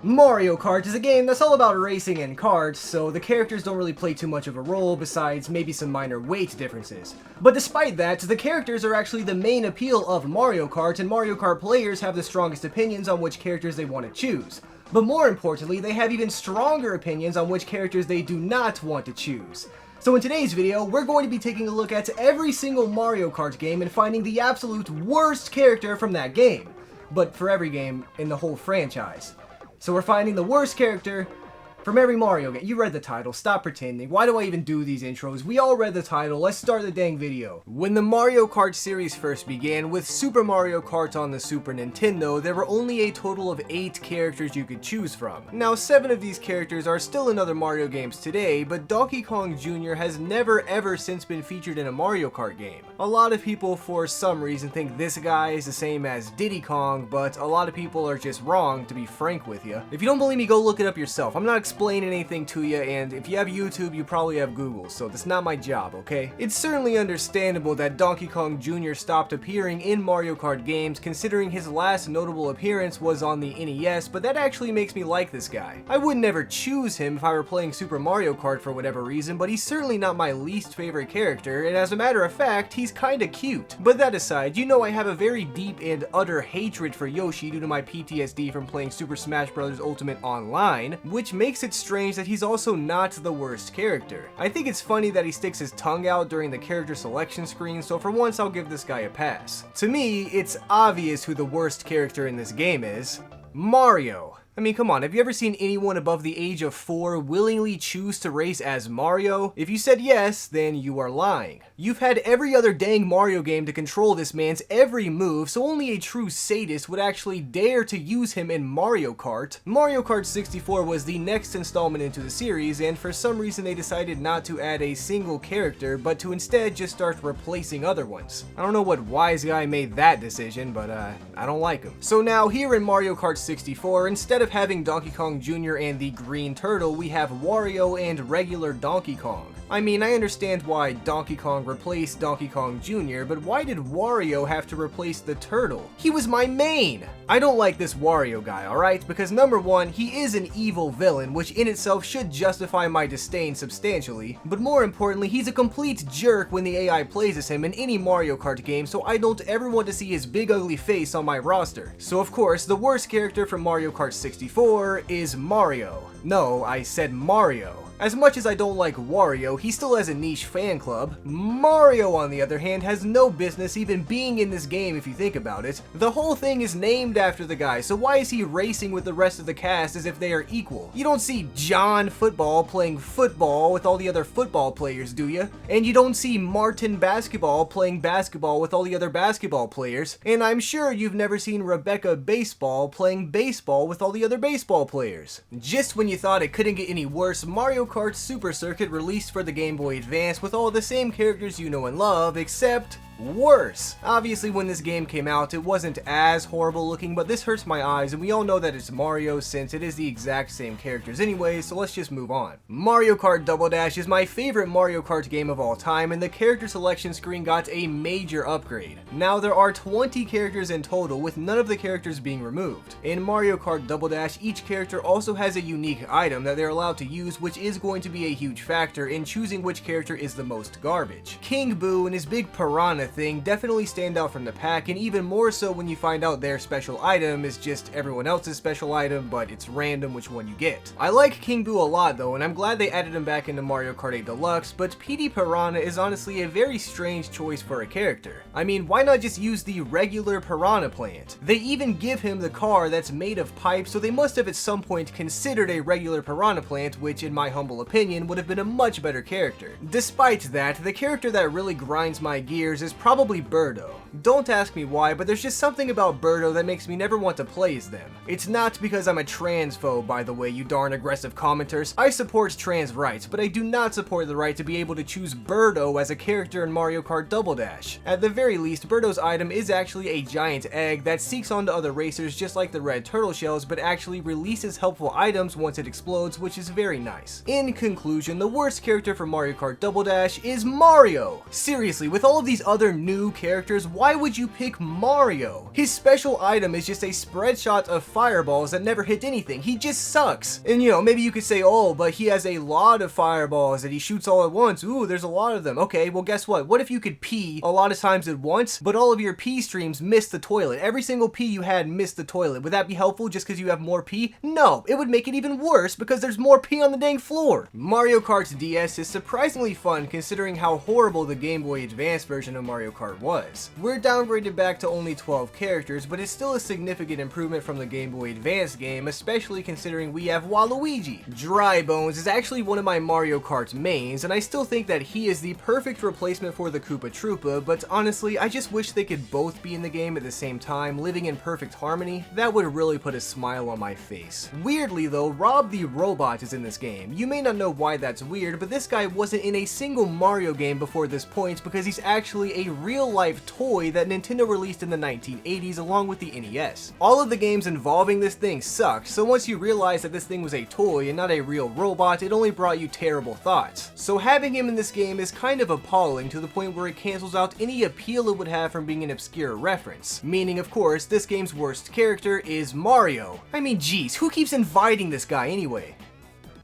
Mario Kart is a game that's all about racing and karts, so the characters don't really play too much of a role besides maybe some minor weight differences. But despite that, the characters are actually the main appeal of Mario Kart, and Mario Kart players have the strongest opinions on which characters they want to choose. But more importantly, they have even stronger opinions on which characters they do not want to choose. So in today's video, we're going to be taking a look at every single Mario Kart game and finding the absolute worst character from that game. But for every game in the whole franchise. So we're finding the worst character from every Mario game. You read the title, stop pretending. Why do I even do these intros? We all read the title, let's start the dang video. When the Mario Kart series first began, with Super Mario Kart on the Super Nintendo, there were only a total of 8 characters you could choose from. Now 7 of these characters are still in other Mario games today, but Donkey Kong Jr. has never ever since been featured in a Mario Kart game. A lot of people for some reason think this guy is the same as Diddy Kong, but a lot of people are just wrong, to be frank with you. If you don't believe me, go look it up yourself. I'm not explain anything to you, and if you have YouTube, you probably have Google, so that's not my job, okay? It's certainly understandable that Donkey Kong Jr. stopped appearing in Mario Kart games, considering his last notable appearance was on the NES, but that actually makes me like this guy. I would never choose him if I were playing Super Mario Kart for whatever reason, but he's certainly not my least favorite character, and as a matter of fact, he's kinda cute. But that aside, you know I have a very deep and utter hatred for Yoshi due to my PTSD from playing Super Smash Bros. Ultimate Online, which makes it strange that he's also not the worst character. I think it's funny that he sticks his tongue out during the character selection screen, so for once I'll give this guy a pass. To me, it's obvious who the worst character in this game is. Mario. I mean, come on, have you ever seen anyone above the age of 4 willingly choose to race as Mario? If you said yes, then you are lying. You've had every other dang Mario game to control this man's every move, so only a true sadist would actually dare to use him in Mario Kart. Mario Kart 64 was the next installment into the series, and for some reason they decided not to add a single character, but to instead just start replacing other ones. I don't know what wise guy made that decision, but I don't like him. So now here in Mario Kart 64, instead of having Donkey Kong Jr. and the Green Turtle, we have Wario and regular Donkey Kong. I mean, I understand why Donkey Kong replaced Donkey Kong Jr., but why did Wario have to replace the turtle? He was my main! I don't like this Wario guy, alright? Because number one, he is an evil villain, which in itself should justify my disdain substantially, but more importantly, he's a complete jerk when the AI plays as him in any Mario Kart game, so I don't ever want to see his big ugly face on my roster. So of course, the worst character from Mario Kart 64 is Mario. No, I said Mario. As much as I don't like Wario, he still has a niche fan club. Mario, on the other hand, has no business even being in this game if you think about it. The whole thing is named after the guy, so why is he racing with the rest of the cast as if they are equal? You don't see John Football playing football with all the other football players, do you? And you don't see Martin Basketball playing basketball with all the other basketball players. And I'm sure you've never seen Rebecca Baseball playing baseball with all the other baseball players. Just when you thought it couldn't get any worse, Mario Kart Super Circuit released for the Game Boy Advance with all the same characters you know and love, except worse. Obviously, when this game came out, it wasn't as horrible looking, but this hurts my eyes, and we all know that it's Mario since it is the exact same characters anyway, so let's just move on. Mario Kart Double Dash is my favorite Mario Kart game of all time, and the character selection screen got a major upgrade. Now there are 20 characters in total, with none of the characters being removed. In Mario Kart Double Dash, each character also has a unique item that they're allowed to use, which is going to be a huge factor in choosing which character is the most garbage. King Boo and his big piranha thing definitely stand out from the pack, and even more so when you find out their special item is just everyone else's special item, but it's random which one you get. I like King Boo a lot though, and I'm glad they added him back into Mario Kart 8 Deluxe, but PD Piranha is honestly a very strange choice for a character. I mean, why not just use the regular Piranha plant? They even give him the car that's made of pipe, so they must have at some point considered a regular Piranha plant, which in my humble opinion would have been a much better character. Despite that, the character that really grinds my gears is probably Birdo. Don't ask me why, but there's just something about Birdo that makes me never want to play as them. It's not because I'm a transphobe, by the way, you darn aggressive commenters. I support trans rights, but I do not support the right to be able to choose Birdo as a character in Mario Kart Double Dash. At the very least, Birdo's item is actually a giant egg that seeks onto other racers just like the red turtle shells, but actually releases helpful items once it explodes, which is very nice. In conclusion, the worst character for Mario Kart Double Dash is Mario! Seriously, with all of these other other new characters, why would you pick Mario? His special item is just a spread shot of fireballs that never hit anything. He just sucks. And you know, maybe you could say, oh, but he has a lot of fireballs that he shoots all at once. Ooh, there's a lot of them. Okay, well guess what? What if you could pee a lot of times at once, but all of your pee streams miss the toilet? Every single pee you had missed the toilet. Would that be helpful just because you have more pee? No, it would make it even worse because there's more pee on the dang floor. Mario Kart DS is surprisingly fun considering how horrible the Game Boy Advance version of Mario Kart was. We're downgraded back to only 12 characters, but it's still a significant improvement from the Game Boy Advance game, especially considering we have Waluigi. Dry Bones is actually one of my Mario Kart mains, and I still think that he is the perfect replacement for the Koopa Troopa, but honestly, I just wish they could both be in the game at the same time, living in perfect harmony. That would really put a smile on my face. Weirdly though, Rob the Robot is in this game. You may not know why that's weird, but this guy wasn't in a single Mario game before this point because he's actually a real-life toy that Nintendo released in the 1980s along with the NES. All of the games involving this thing sucked, so once you realized that this thing was a toy and not a real robot, it only brought you terrible thoughts. So having him in this game is kind of appalling to the point where it cancels out any appeal it would have from being an obscure reference. Meaning, of course, this game's worst character is Mario. I mean, geez, who keeps inviting this guy anyway?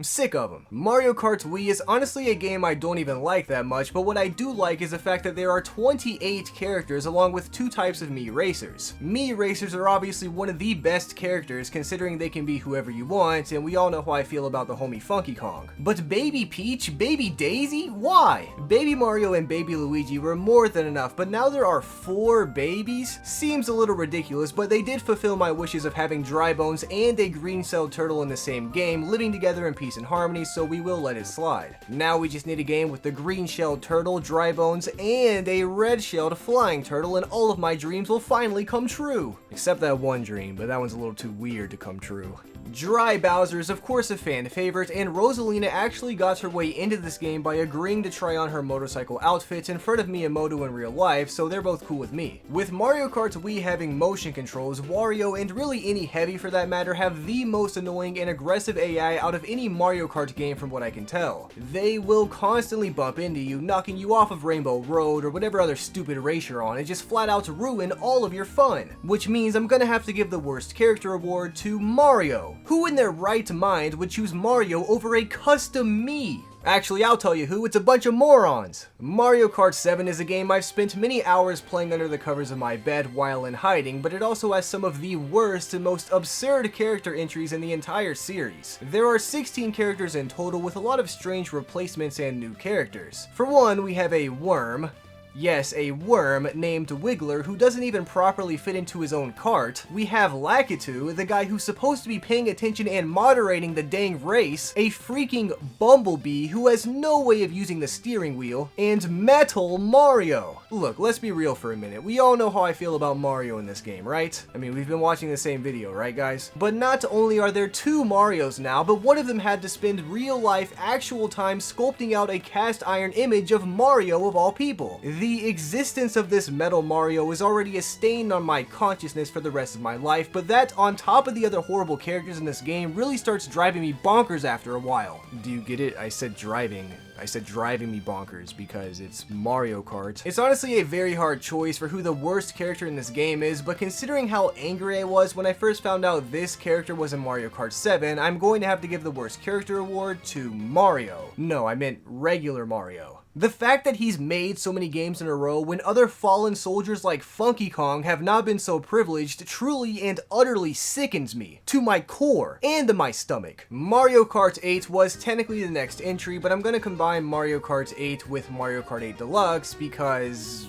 I'm sick of them. Mario Kart Wii is honestly a game I don't even like that much, but what I do like is the fact that there are 28 characters along with 2 types of Mii Racers. Mii Racers are obviously one of the best characters considering they can be whoever you want, and we all know how I feel about the homie Funky Kong. But Baby Peach, Baby Daisy? Why? Baby Mario and Baby Luigi were more than enough, but now there are 4 babies? Seems a little ridiculous, but they did fulfill my wishes of having Dry Bones and a green-celled turtle in the same game, living together in peace and harmony, so we will let it slide. Now we just need a game with the green-shelled turtle, Dry Bones, and a red-shelled flying turtle, and all of my dreams will finally come true. Except that one dream, but that one's a little too weird to come true. Dry Bowser is of course a fan favorite, and Rosalina actually got her way into this game by agreeing to try on her motorcycle outfit in front of Miyamoto in real life, so they're both cool with me. With Mario Kart Wii having motion controls, Wario, and really any Heavy for that matter, have the most annoying and aggressive AI out of any Mario Kart game from what I can tell. They will constantly bump into you, knocking you off of Rainbow Road or whatever other stupid race you're on, and just flat out ruin all of your fun. Which means I'm gonna have to give the worst character award to Mario. Who in their right mind would choose Mario over a custom Mii? Actually, I'll tell you who, it's a bunch of morons. Mario Kart 7 is a game I've spent many hours playing under the covers of my bed while in hiding, but it also has some of the worst and most absurd character entries in the entire series. There are 16 characters in total with a lot of strange replacements and new characters. For one, we have a worm. Yes, a worm named Wiggler who doesn't even properly fit into his own cart. We have Lakitu, the guy who's supposed to be paying attention and moderating the dang race, a freaking Bumblebee who has no way of using the steering wheel, and Metal Mario. Look, let's be real for a minute. We all know how I feel about Mario in this game, right? I mean, we've been watching the same video, right guys? But not only are there 2 Marios now, but one of them had to spend real life, actual time sculpting out a cast iron image of Mario of all people. The existence of this Metal Mario is already a stain on my consciousness for the rest of my life, but that, on top of the other horrible characters in this game, really starts driving me bonkers after a while. Do you get it? I said driving. I said driving me bonkers because it's Mario Kart. It's honestly a very hard choice for who the worst character in this game is, but considering how angry I was when I first found out this character was in Mario Kart 7, I'm going to have to give the worst character award to Mario. No, I meant regular Mario. The fact that he's made so many games in a row when other fallen soldiers like Funky Kong have not been so privileged truly and utterly sickens me to my core and to my stomach. Mario Kart 8 was technically the next entry, but I'm gonna combine Mario Kart 8 with Mario Kart 8 Deluxe because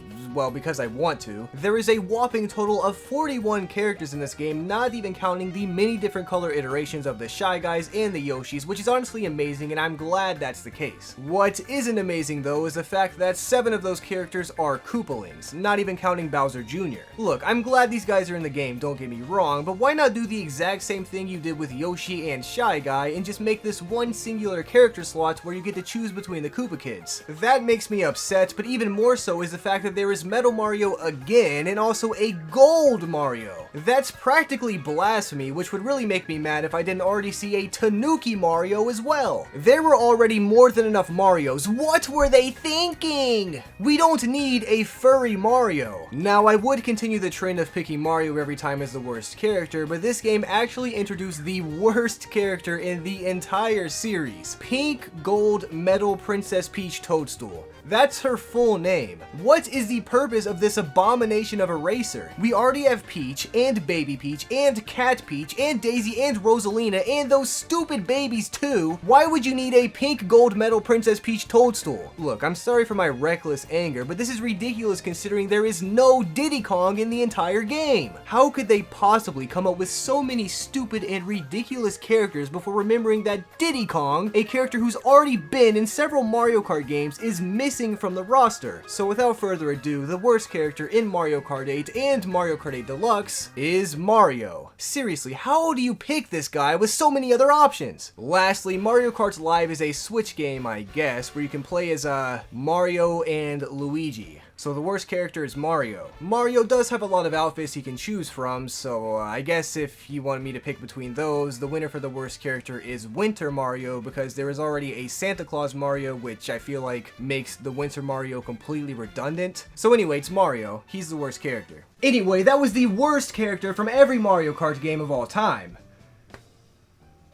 I want to. There is a whopping total of 41 characters in this game, not even counting the many different color iterations of the Shy Guys and the Yoshis, which is honestly amazing, and I'm glad that's the case. What isn't amazing though is the fact that 7 of those characters are Koopalings, not even counting Bowser Jr. Look, I'm glad these guys are in the game, don't get me wrong, but why not do the exact same thing you did with Yoshi and Shy Guy and just make this one singular character slot where you get to choose between the Koopa Kids? That makes me upset, but even more so is the fact that there is is Metal Mario again, and also a Gold Mario. That's practically blasphemy, which would really make me mad if I didn't already see a Tanuki Mario as well. There were already more than enough Marios. What were they thinking? We don't need a furry Mario. Now, I would continue the trend of picking Mario every time as the worst character, but this game actually introduced the worst character in the entire series. Pink Gold Metal Princess Peach Toadstool. That's her full name. What is the purpose of this abomination of a racer? We already have Peach, and Baby Peach, and Cat Peach, and Daisy, and Rosalina, and those stupid babies too. Why would you need a pink gold metal Princess Peach Toadstool? Look, I'm sorry for my reckless anger, but this is ridiculous considering there is no Diddy Kong in the entire game. How could they possibly come up with so many stupid and ridiculous characters before remembering that Diddy Kong, a character who's already been in several Mario Kart games, is missing from the roster? So without further ado, the worst character in Mario Kart 8 and Mario Kart 8 Deluxe is Mario. Seriously, how do you pick this guy with so many other options? Lastly, Mario Kart Live is a Switch game, I guess, where you can play as Mario and Luigi. So the worst character is Mario. Mario does have a lot of outfits he can choose from, so I guess if you want me to pick between those, the winner for the worst character is Winter Mario, because there is already a Santa Claus Mario, which I feel like makes the Winter Mario completely redundant. So anyway, it's Mario. He's the worst character. Anyway, that was the worst character from every Mario Kart game of all time.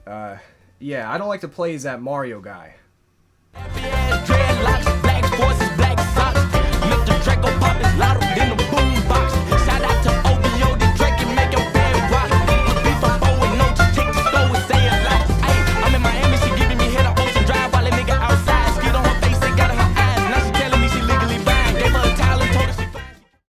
Yeah, I don't like to play as that Mario guy. Dreadlocks, black forces, black socks, make the track go poppin' louder than the